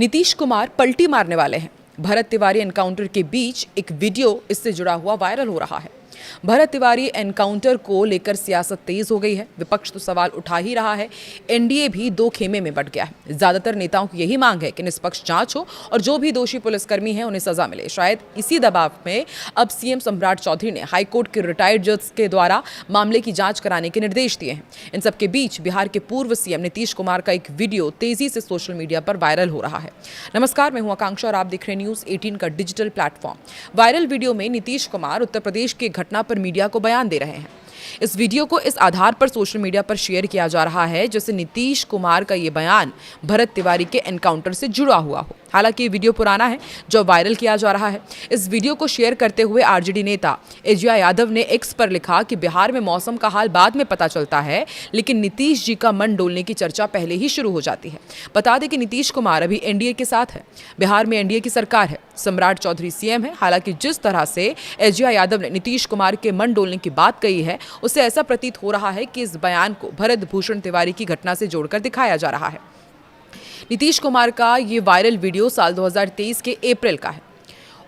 नीतीश कुमार पलटी मारने वाले हैं। भरत तिवारी एनकाउंटर के बीच एक वीडियो इससे जुड़ा हुआ वायरल हो रहा है। भरत तिवारी एनकाउंटर को लेकर सियासत तेज हो गई है। विपक्ष तो सवाल उठा ही रहा है, एनडीए भी दो खेमे में बंट गया है। ज्यादातर नेताओं की यही मांग है कि निष्पक्ष जांच हो और जो भी दोषी पुलिसकर्मी हैं उन्हें सजा मिले। शायद इसी दबाव में अब सीएम सम्राट चौधरी ने हाईकोर्ट के रिटायर्ड जज के द्वारा मामले की जांच कराने के निर्देश दिए हैं। इन सबके बीच बिहार के पूर्व सीएम नीतीश कुमार का एक वीडियो तेजी से सोशल मीडिया पर वायरल हो रहा है। नमस्कार, मैं हूं आकांक्षा और आप देख रहे हैं न्यूज़ 18 का डिजिटल प्लेटफॉर्म। वायरल वीडियो में नीतीश कुमार उत्तर प्रदेश की घटना पर मीडिया को बयान दे रहे हैं। इस वीडियो को इस आधार पर सोशल मीडिया पर शेयर किया जा रहा है जैसे नीतीश कुमार का ये बयान भरत तिवारी के एनकाउंटर से जुड़ा हुआ हो। हालांकि ये वीडियो पुराना है जो वायरल किया जा रहा है। इस वीडियो को शेयर करते हुए आरजेडी नेता एजिया यादव ने एक्स पर लिखा कि बिहार में मौसम का हाल बाद में पता चलता है, लेकिन नीतीश जी का मन डोलने की चर्चा पहले ही शुरू हो जाती है। बता दें कि नीतीश कुमार अभी एनडीए के साथ है। बिहार में एनडीए की सरकार है, सम्राट चौधरी सीएम है। हालांकि जिस तरह से एजिया यादव ने नीतीश कुमार के मन डोलने की बात कही है, उससे ऐसा प्रतीत हो रहा है कि इस बयान को भरत भूषण तिवारी की घटना से जोड़कर दिखाया जा रहा है। नीतीश कुमार का ये वायरल वीडियो साल 2023 के अप्रैल का है।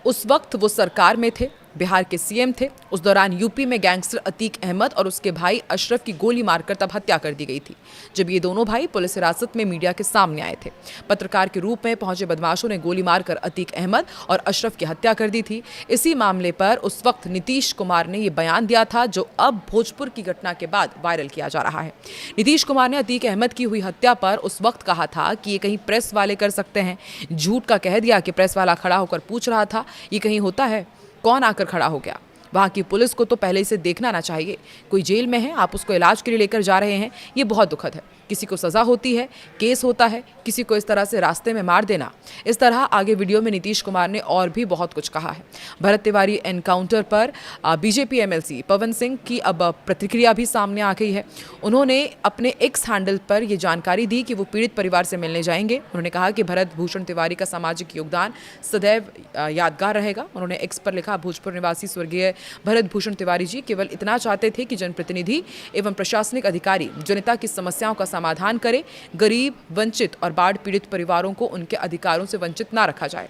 उस वक्त वो सरकार में थे, बिहार के सीएम थे। उस दौरान यूपी में गैंगस्टर अतीक अहमद और उसके भाई अशरफ की गोली मारकर तब हत्या कर दी गई थी, जब ये दोनों भाई पुलिस हिरासत में मीडिया के सामने आए थे। पत्रकार के रूप में पहुंचे बदमाशों ने गोली मारकर अतीक अहमद और अशरफ की हत्या कर दी थी। इसी मामले पर उस वक्त नीतीश कुमार ने ये बयान दिया था जो अब भोजपुर की घटना के बाद वायरल किया जा रहा है। नीतीश कुमार ने अतीक अहमद की हुई हत्या पर उस वक्त कहा था कि ये कहीं प्रेस वाले कर सकते हैं। झूठ का कह दिया कि प्रेस वाला खड़ा होकर पूछ रहा था, ये कहीं होता है? कौन आकर खड़ा हो गया? वहाँ की पुलिस को तो पहले इसे देखना ना चाहिए। कोई जेल में है, आप उसको इलाज के लिए लेकर जा रहे हैं, ये बहुत दुखद है। किसी को सज़ा होती है, केस होता है, किसी को इस तरह से रास्ते में मार देना। इस तरह आगे वीडियो में नीतीश कुमार ने और भी बहुत कुछ कहा है। भरत तिवारी एनकाउंटर पर बीजेपी एमएलसी पवन सिंह की अब प्रतिक्रिया भी सामने आ गई है। उन्होंने अपने एक्स हैंडल पर यह जानकारी दी कि वो पीड़ित परिवार से मिलने जाएंगे। उन्होंने कहा कि भरत भूषण तिवारी का सामाजिक योगदान सदैव यादगार रहेगा। उन्होंने एक्स पर लिखा, भोजपुर निवासी स्वर्गीय भरत भूषण तिवारी जी केवल इतना चाहते थे कि जनप्रतिनिधि एवं प्रशासनिक अधिकारी जनता की समस्याओं का समाधान करे। गरीब, वंचित और बाढ़ पीड़ित परिवारों को उनके अधिकारों से वंचित ना रखा जाए।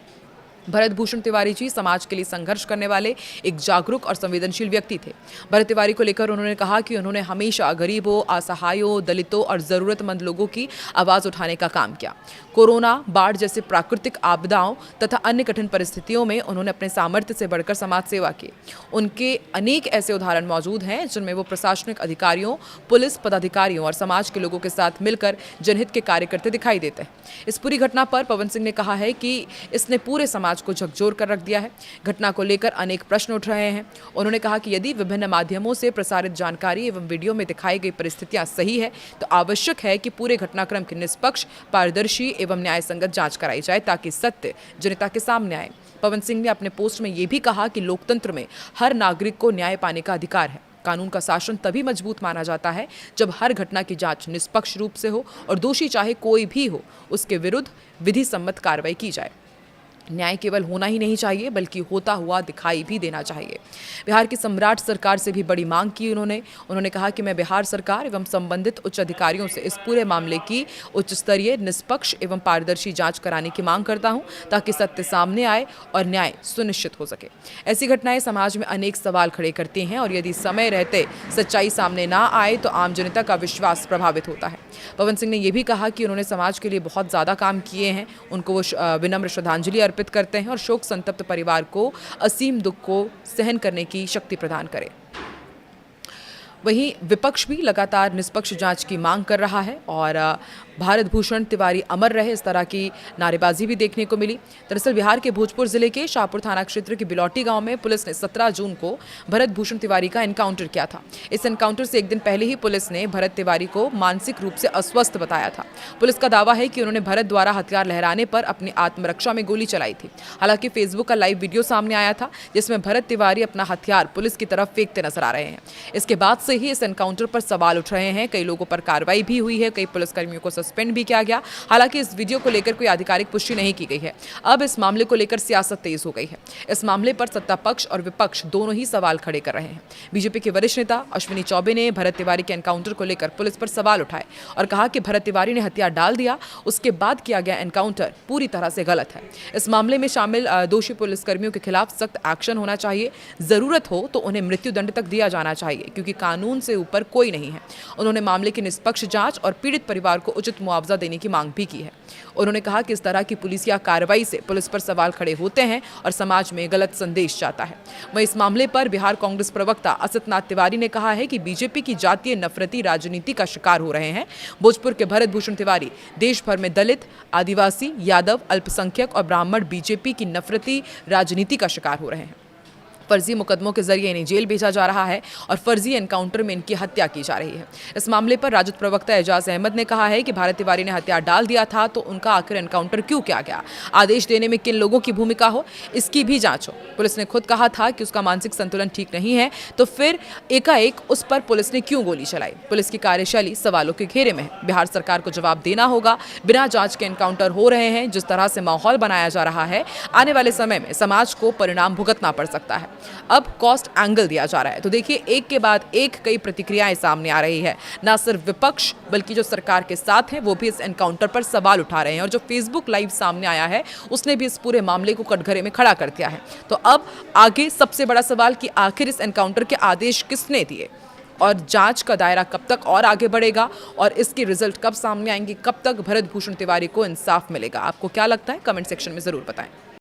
भरत भूषण तिवारी जी समाज के लिए संघर्ष करने वाले एक जागरूक और संवेदनशील व्यक्ति थे। भरत तिवारी को लेकर उन्होंने कहा कि उन्होंने हमेशा गरीबों, असहायों, दलितों और ज़रूरतमंद लोगों की आवाज़ उठाने का काम किया। कोरोना, बाढ़ जैसे प्राकृतिक आपदाओं तथा अन्य कठिन परिस्थितियों में उन्होंने अपने सामर्थ्य से बढ़कर समाज सेवा की। उनके अनेक ऐसे उदाहरण मौजूद हैं जिनमें वो प्रशासनिक अधिकारियों, पुलिस पदाधिकारियों और समाज के लोगों के साथ मिलकर जनहित के कार्य करते दिखाई देते हैं। इस पूरी घटना पर पवन सिंह ने कहा है कि इसने पूरे समाज को झकझोर कर रख दिया है। घटना को लेकर अनेक प्रश्न उठ रहे हैं। उन्होंने कहा कि यदि विभिन्न माध्यमों से प्रसारित जानकारी एवं वीडियो में दिखाई गई परिस्थितियां सही है तो आवश्यक है कि पूरे घटनाक्रम की निष्पक्ष, पारदर्शी एवं न्याय संगत जांच कराई जाए ताकि सत्य जनता के सामने आए। पवन सिंह ने अपने पोस्ट में यह भी कहा कि लोकतंत्र में हर नागरिक को न्याय पाने का अधिकार है। कानून का शासन तभी मजबूत माना जाता है जब हर घटना की जांच निष्पक्ष रूप से हो और दोषी चाहे कोई भी हो उसके विरुद्ध विधि सम्मत कार्रवाई की जाए। न्याय केवल होना ही नहीं चाहिए बल्कि होता हुआ दिखाई भी देना चाहिए। बिहार की सम्राट सरकार से भी बड़ी मांग की उन्होंने कहा कि मैं बिहार सरकार एवं संबंधित उच्च अधिकारियों से इस पूरे मामले की उच्च स्तरीय, निष्पक्ष एवं पारदर्शी जांच कराने की मांग करता हूं ताकि सत्य सामने आए और न्याय सुनिश्चित हो सके। ऐसी घटनाएं समाज में अनेक सवाल खड़े करती हैं और यदि समय रहते सच्चाई सामने ना आए तो आम जनता का विश्वास प्रभावित होता है। पवन सिंह ने यह भी कहा कि उन्होंने समाज के लिए बहुत ज़्यादा काम किए हैं। उनको वो विनम्र श्रद्धांजलि अर्पित करते हैं और शोक संतप्त परिवार को असीम दुख को सहन करने की शक्ति प्रदान करें। वहीं विपक्ष भी लगातार निष्पक्ष जांच की मांग कर रहा है और भारत भूषण तिवारी अमर रहे, इस तरह की नारेबाजी भी देखने को मिली। दरअसल बिहार के भोजपुर जिले के शाहपुर थाना क्षेत्र के बिलौटी गांव में पुलिस ने 17 जून को भरत भूषण तिवारी का एनकाउंटर किया था। इस एनकाउंटर से एक दिन पहले ही पुलिस ने भरत तिवारी को मानसिक रूप से अस्वस्थ बताया था। पुलिस का दावा है कि उन्होंने भरत द्वारा हथियार लहराने पर अपनी आत्मरक्षा में गोली चलाई थी। हालांकि फेसबुक का लाइव वीडियो सामने आया था जिसमें भरत तिवारी अपना हथियार पुलिस की तरफ फेंकते नजर आ रहे हैं। इसके बाद से ही इस एनकाउंटर पर सवाल उठ रहे हैं। कई लोगों पर कार्रवाई भी हुई है, कई पुलिसकर्मियों को सस्पेंड भी किया गया। हालांकि इस वीडियो को लेकर कोई आधिकारिक पुष्टि नहीं की गई है। अब इस मामले को लेकर सियासत तेज हो गई है। इस मामले पर सत्ता पक्ष और विपक्ष दोनों ही सवाल खड़े कर रहे हैं। बीजेपी के वरिष्ठ नेता अश्विनी चौबे ने भरत तिवारी के एनकाउंटर को लेकर पुलिस पर सवाल उठाए और कहा कि भरत तिवारी ने हथियार डाल दिया, उसके बाद किया गया एनकाउंटर पूरी तरह से गलत है। इस मामले में शामिल दोषी पुलिसकर्मियों के खिलाफ सख्त एक्शन होना चाहिए। जरूरत हो तो उन्हें मृत्युदंड तक दिया जाना चाहिए, क्योंकि कानून से ऊपर कोई नहीं है। उन्होंने मामले की निष्पक्ष जांच और पीड़ित परिवार को उचित मुआवजा देने की मांग भी की है। उन्होंने कहा कि इस तरह की पुलिसिया कार्रवाई से पुलिस पर सवाल खड़े होते हैं और समाज में गलत संदेश जाता है। वहीं इस मामले पर बिहार कांग्रेस प्रवक्ता असितनाथ तिवारी ने कहा है कि बीजेपी की जातीय नफरती राजनीति का शिकार हो रहे हैं। भोजपुर के भरत भूषण तिवारी देश भर में दलित, आदिवासी, यादव, अल्पसंख्यक और ब्राह्मण बीजेपी की नफरती राजनीति का शिकार हो रहे हैं। फर्जी मुकदमों के जरिए इन्हें जेल भेजा जा रहा है और फर्जी एनकाउंटर में इनकी हत्या की जा रही है। इस मामले पर राजद प्रवक्ता एजाज अहमद ने कहा है कि भरत तिवारी ने हथियार डाल दिया था तो उनका आखिर एनकाउंटर क्यों किया गया? आदेश देने में किन लोगों की भूमिका हो, इसकी भी जांच हो। पुलिस ने खुद कहा था कि उसका मानसिक संतुलन ठीक नहीं है, तो फिर एकाएक उस पर पुलिस ने क्यों गोली चलाई? पुलिस की कार्यशैली सवालों के घेरे में है। बिहार सरकार को जवाब देना होगा। बिना जांच के एनकाउंटर हो रहे हैं। जिस तरह से माहौल बनाया जा रहा है, आने वाले समय में समाज को परिणाम भुगतना पड़ सकता है। अब कॉस्ट एंगल दिया जा रहा है, तो देखिए एक के बाद एक कई प्रतिक्रियाएं सामने आ रही है। ना सिर्फ विपक्ष बल्कि जो सरकार के साथ है वो भी इस एनकाउंटर पर सवाल उठा रहे हैं, और जो फेसबुक लाइव सामने आया है उसने भी इस पूरे मामले को कटघरे में खड़ा कर दिया है। तो अब आगे सबसे बड़ा सवाल कि आखिर इस एनकाउंटर के आदेश किसने दिए और जांच का दायरा कब तक और आगे बढ़ेगा और इसकी रिजल्ट कब सामने आएंगे, कब तक भरत भूषण तिवारी को इंसाफ मिलेगा। आपको क्या लगता है? कमेंट सेक्शन में जरूर बताएं।